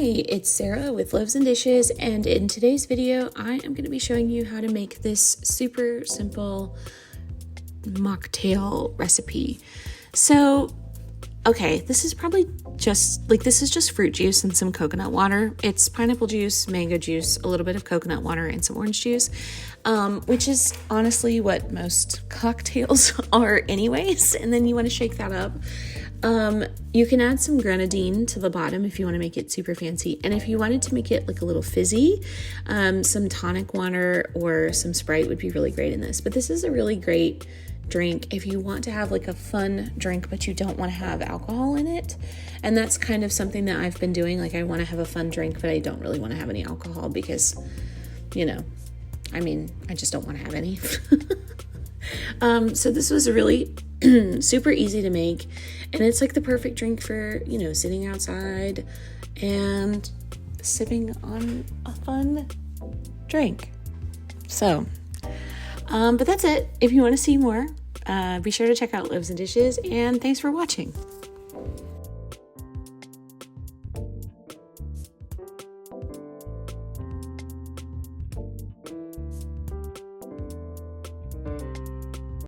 Hey, it's Sarah with Loaves and Dishes, and in today's video, I am going to be showing you how to make this super simple mocktail recipe. So, okay, this is probably just fruit juice and some coconut water. It's pineapple juice, mango juice, a little bit of coconut water, and some orange juice, which is honestly what most cocktails are anyways, and then you want to shake that up. You can add some grenadine to the bottom if you want to make it super fancy. And if you wanted to make it like a little fizzy, some tonic water or some Sprite would be really great in this. But this is a really great drink if you want to have like a fun drink, but you don't want to have alcohol in it. And that's kind of something that I've been doing. Like, I want to have a fun drink, but I don't really want to have any alcohol because, I just don't want to have any. So this was really super easy to make, and it's like the perfect drink for, sitting outside and sipping on a fun drink. So, but that's it. If you want to see more, be sure to check out Loaves and Dishes, and thanks for watching.